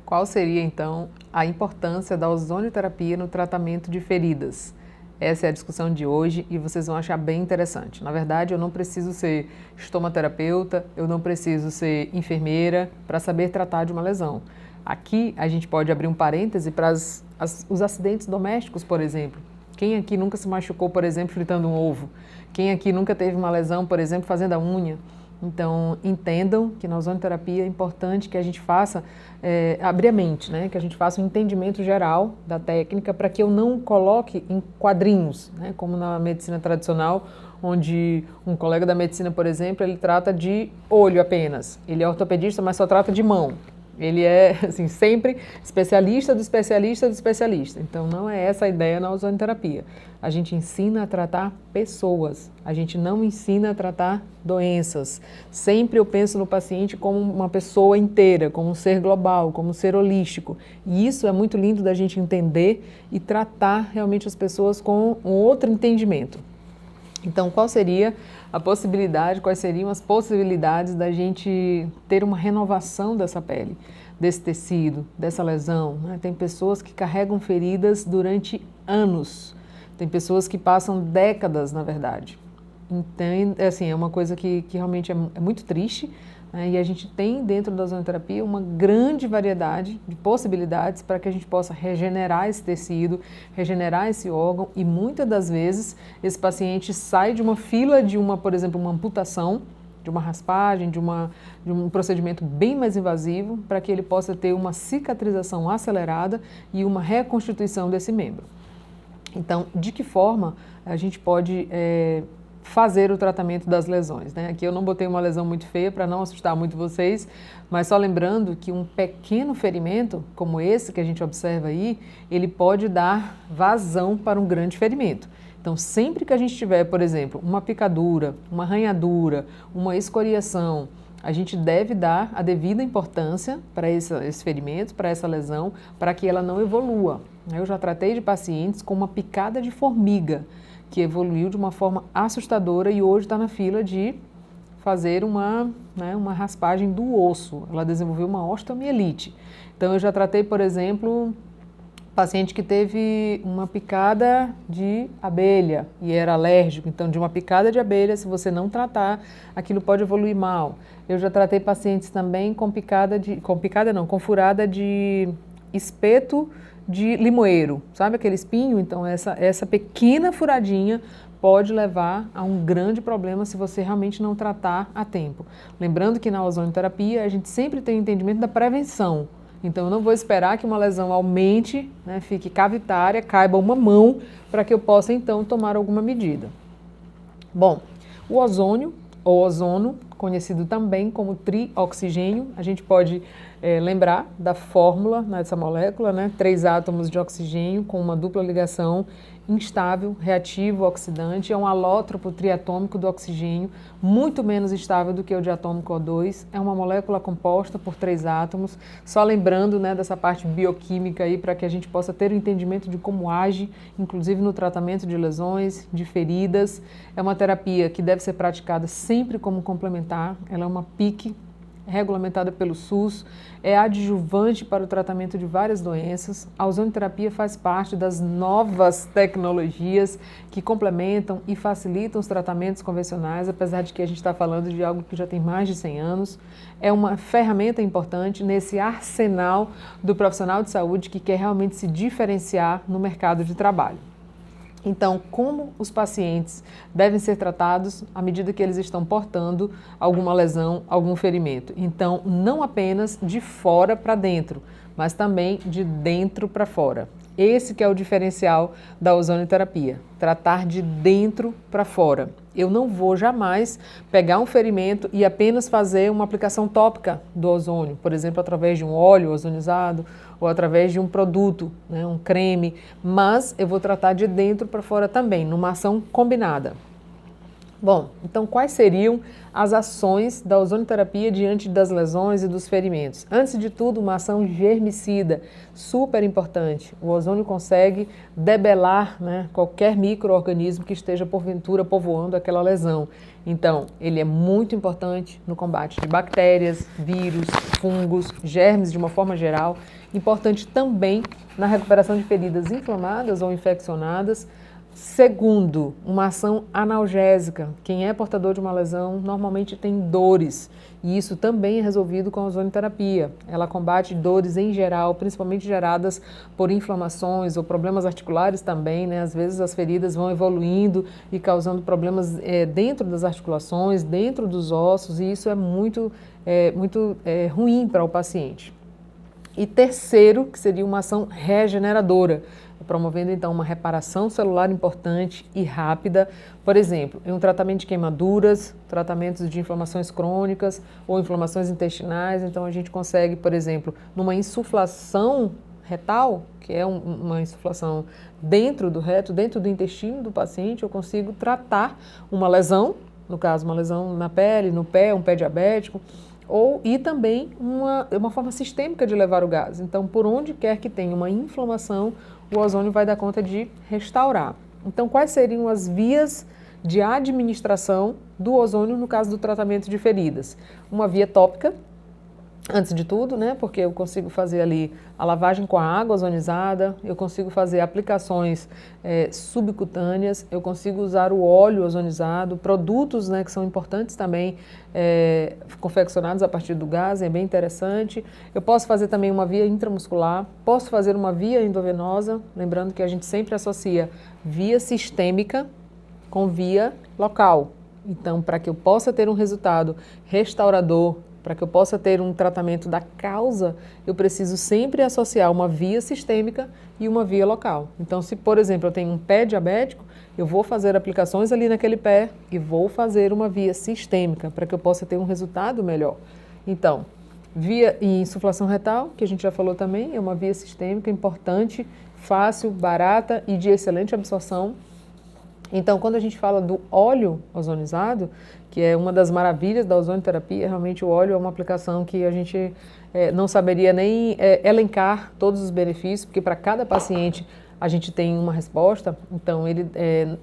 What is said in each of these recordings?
Qual seria, então, a importância da ozonioterapia no tratamento de feridas? Essa é a discussão de hoje e vocês vão achar bem interessante. Na verdade, eu não preciso ser estomaterapeuta, eu não preciso ser enfermeira para saber tratar de uma lesão. Aqui a gente pode abrir um parêntese para os acidentes domésticos, por exemplo. Quem aqui nunca se machucou, por exemplo, fritando um ovo? Quem aqui nunca teve uma lesão, por exemplo, fazendo a unha? Então, entendam que na ozonioterapia é importante que a gente faça, abrir a mente, né? Que a gente faça um entendimento geral da técnica para que eu não coloque em quadrinhos, né? Como na medicina tradicional, onde um colega da medicina, por exemplo, ele trata de olho apenas. Ele é ortopedista, mas só trata de mão. Ele é, assim, sempre especialista do especialista do especialista. Então, não é essa a ideia na ozonioterapia. A gente ensina a tratar pessoas, a gente não ensina a tratar doenças. Sempre eu penso no paciente como uma pessoa inteira, como um ser global, como um ser holístico. E isso é muito lindo da gente entender e tratar realmente as pessoas com um outro entendimento. Então, qual seria a possibilidade, quais seriam as possibilidades da gente ter uma renovação dessa pele, desse tecido, dessa lesão, né? Tem pessoas que carregam feridas durante anos, tem pessoas que passam décadas, na verdade. Então, assim, é uma coisa que realmente é muito triste, né? E a gente tem dentro da ozonioterapia uma grande variedade de possibilidades para que a gente possa regenerar esse tecido, regenerar esse órgão e muitas das vezes esse paciente sai de uma fila de por exemplo, uma amputação, de uma raspagem, de um procedimento bem mais invasivo para que ele possa ter uma cicatrização acelerada e uma reconstituição desse membro. Então, de que forma a gente pode fazer o tratamento das lesões, né? Aqui eu não botei uma lesão muito feia para não assustar muito vocês, mas só lembrando que um pequeno ferimento, como esse que a gente observa aí, ele pode dar vazão para um grande ferimento. Então, sempre que a gente tiver, por exemplo, uma picadura, uma arranhadura, uma escoriação, a gente deve dar a devida importância para esse ferimento, para essa lesão, para que ela não evolua. Eu já tratei de pacientes com uma picada de formiga, que evoluiu de uma forma assustadora e hoje está na fila de fazer uma raspagem do osso. Ela desenvolveu uma osteomielite. Então, eu já tratei, por exemplo, paciente que teve uma picada de abelha e era alérgico. Então, de uma picada de abelha, se você não tratar, aquilo pode evoluir mal. Eu já tratei pacientes também com furada de espeto de limoeiro, sabe aquele espinho? Então essa pequena furadinha pode levar a um grande problema se você realmente não tratar a tempo. Lembrando que na ozonioterapia a gente sempre tem o entendimento da prevenção. Então eu não vou esperar que uma lesão aumente, né, fique cavitária, caiba uma mão para que eu possa então tomar alguma medida. Bom, o ozônio ou ozono, conhecido também como trioxigênio, a gente pode lembrar da fórmula dessa molécula, né? 3 átomos de oxigênio com uma dupla ligação instável, reativo, oxidante, é um alótropo triatômico do oxigênio, muito menos estável do que o diatômico O2, é uma molécula composta por 3 átomos, só lembrando, né, dessa parte bioquímica aí para que a gente possa ter o entendimento de como age, inclusive no tratamento de lesões, de feridas. É uma terapia que deve ser praticada sempre como complementar, ela é uma PIC, regulamentada pelo SUS, é adjuvante para o tratamento de várias doenças. A ozonioterapia faz parte das novas tecnologias que complementam e facilitam os tratamentos convencionais, apesar de que a gente está falando de algo que já tem mais de 100 anos. É uma ferramenta importante nesse arsenal do profissional de saúde que quer realmente se diferenciar no mercado de trabalho. Então, como os pacientes devem ser tratados à medida que eles estão portando alguma lesão, algum ferimento? Então, não apenas de fora para dentro, mas também de dentro para fora. Esse que é o diferencial da ozonioterapia, tratar de dentro para fora. Eu não vou jamais pegar um ferimento e apenas fazer uma aplicação tópica do ozônio, por exemplo, através de um óleo ozonizado ou através de um produto, né, um creme, mas eu vou tratar de dentro para fora também, numa ação combinada. Bom, então quais seriam as ações da ozonioterapia diante das lesões e dos ferimentos? Antes de tudo, uma ação germicida, super importante. O ozônio consegue debelar, né, qualquer micro-organismo que esteja porventura povoando aquela lesão. Então, ele é muito importante no combate de bactérias, vírus, fungos, germes de uma forma geral. Importante também na recuperação de feridas inflamadas ou infeccionadas. Segundo, uma ação analgésica. Quem é portador de uma lesão normalmente tem dores e isso também é resolvido com a ozonioterapia. Ela combate dores em geral, principalmente geradas por inflamações ou problemas articulares também, né? Às vezes as feridas vão evoluindo e causando problemas dentro das articulações, dentro dos ossos e isso é muito ruim para o paciente. E terceiro, que seria uma ação regeneradora, promovendo então uma reparação celular importante e rápida, por exemplo, em um tratamento de queimaduras, tratamentos de inflamações crônicas ou inflamações intestinais, então a gente consegue, por exemplo, numa insuflação retal, que é uma insuflação dentro do reto, dentro do intestino do paciente, eu consigo tratar uma lesão, no caso uma lesão na pele, no pé, um pé diabético, e também uma forma sistêmica de levar o gás. Então, por onde quer que tenha uma inflamação, o ozônio vai dar conta de restaurar. Então, quais seriam as vias de administração do ozônio no caso do tratamento de feridas? Uma via tópica, antes de tudo, né, porque eu consigo fazer ali a lavagem com a água ozonizada, eu consigo fazer aplicações subcutâneas, eu consigo usar o óleo ozonizado, produtos, né, que são importantes também, confeccionados a partir do gás, é bem interessante. Eu posso fazer também uma via intramuscular, posso fazer uma via endovenosa, lembrando que a gente sempre associa via sistêmica com via local. Então, para que eu possa ter um resultado restaurador, para que eu possa ter um tratamento da causa, eu preciso sempre associar uma via sistêmica e uma via local. Então, se, por exemplo, eu tenho um pé diabético, eu vou fazer aplicações ali naquele pé e vou fazer uma via sistêmica para que eu possa ter um resultado melhor. Então, via e insuflação retal, que a gente já falou também, é uma via sistêmica importante, fácil, barata e de excelente absorção. Então, quando a gente fala do óleo ozonizado, que é uma das maravilhas da ozonioterapia, realmente o óleo é uma aplicação que a gente não saberia nem elencar todos os benefícios, porque para cada paciente a gente tem uma resposta. Então, ele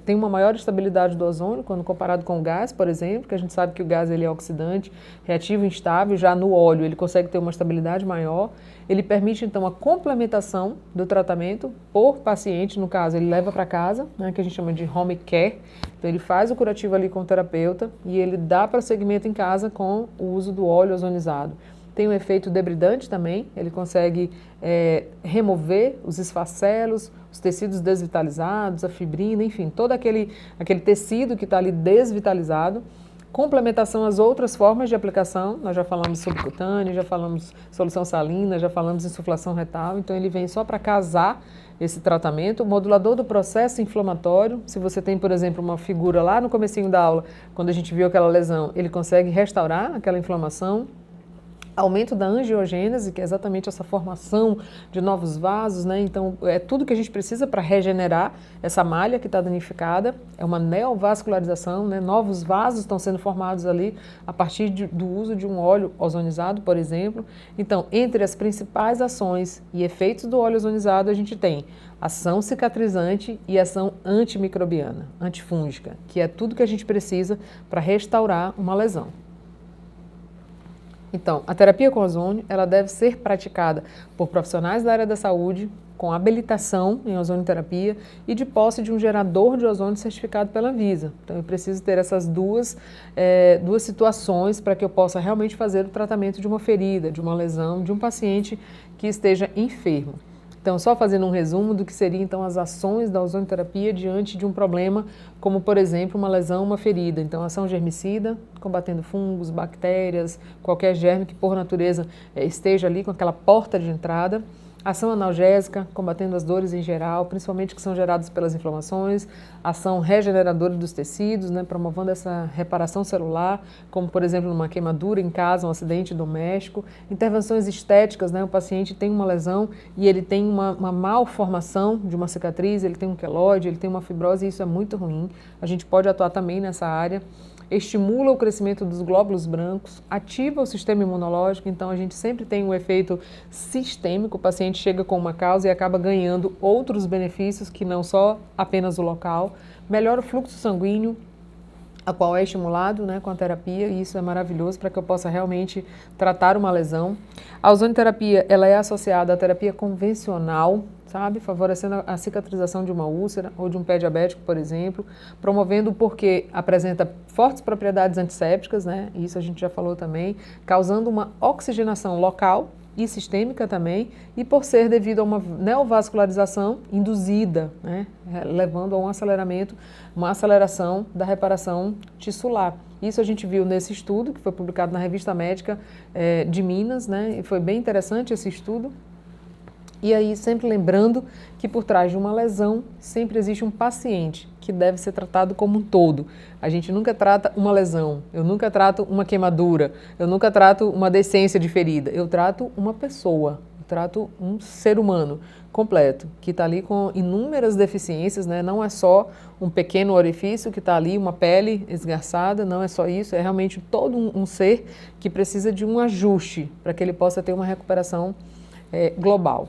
tem uma maior estabilidade do ozônio quando comparado com o gás, por exemplo, que a gente sabe que o gás ele é oxidante, reativo instável, já no óleo ele consegue ter uma estabilidade maior. Ele permite, então, a complementação do tratamento por paciente, no caso, ele leva para casa, né, que a gente chama de home care. Então, ele faz o curativo ali com o terapeuta e ele dá prosseguimento em casa com o uso do óleo ozonizado. Tem um efeito debridante também, ele consegue remover os esfacelos, os tecidos desvitalizados, a fibrina, enfim, todo aquele tecido que está ali desvitalizado. Complementação às outras formas de aplicação, nós já falamos subcutâneo, já falamos solução salina, já falamos insuflação retal, então ele vem só para casar esse tratamento. O modulador do processo inflamatório, se você tem, por exemplo, uma figura lá no comecinho da aula, quando a gente viu aquela lesão, ele consegue restaurar aquela inflamação. Aumento da angiogênese, que é exatamente essa formação de novos vasos, né? Então, é tudo que a gente precisa para regenerar essa malha que está danificada. É uma neovascularização, né? Novos vasos estão sendo formados ali a partir do uso de um óleo ozonizado, por exemplo. Então, entre as principais ações e efeitos do óleo ozonizado, a gente tem ação cicatrizante e ação antimicrobiana, antifúngica, que é tudo que a gente precisa para restaurar uma lesão. Então, a terapia com ozônio, ela deve ser praticada por profissionais da área da saúde, com habilitação em ozonioterapia e de posse de um gerador de ozônio certificado pela Anvisa. Então, eu preciso ter essas duas situações para que eu possa realmente fazer o tratamento de uma ferida, de uma lesão, de um paciente que esteja enfermo. Então, só fazendo um resumo do que seriam então as ações da ozonioterapia diante de um problema, como por exemplo uma lesão, uma ferida. Então, ação germicida, combatendo fungos, bactérias, qualquer germe que por natureza esteja ali com aquela porta de entrada. Ação analgésica, combatendo as dores em geral, principalmente que são geradas pelas inflamações, ação regeneradora dos tecidos, né, promovendo essa reparação celular, como por exemplo numa queimadura em casa, um acidente doméstico, intervenções estéticas, né, o paciente tem uma lesão e ele tem uma malformação de uma cicatriz, ele tem um queloide, ele tem uma fibrose e isso é muito ruim, a gente pode atuar também nessa área. Estimula o crescimento dos glóbulos brancos, ativa o sistema imunológico, então a gente sempre tem um efeito sistêmico, o paciente chega com uma causa e acaba ganhando outros benefícios que não só apenas o local, melhora o fluxo sanguíneo, a qual é estimulado, né, com a terapia, e isso é maravilhoso para que eu possa realmente tratar uma lesão. A ozonioterapia, ela é associada à terapia convencional, sabe, favorecendo a cicatrização de uma úlcera ou de um pé diabético, por exemplo, promovendo porque apresenta fortes propriedades antissépticas, né, isso a gente já falou também, causando uma oxigenação local e sistêmica também, e por ser devido a uma neovascularização induzida, né, levando a um aceleramento, uma aceleração da reparação tissular. Isso a gente viu nesse estudo, que foi publicado na Revista Médica de Minas, né, e foi bem interessante esse estudo. E aí, sempre lembrando que por trás de uma lesão, sempre existe um paciente que deve ser tratado como um todo. A gente nunca trata uma lesão, eu nunca trato uma queimadura, eu nunca trato uma decência de ferida, eu trato uma pessoa, eu trato um ser humano completo, que está ali com inúmeras deficiências, né? Não é só um pequeno orifício que está ali, uma pele esgarçada, não é só isso, é realmente todo um ser que precisa de um ajuste para que ele possa ter uma recuperação global.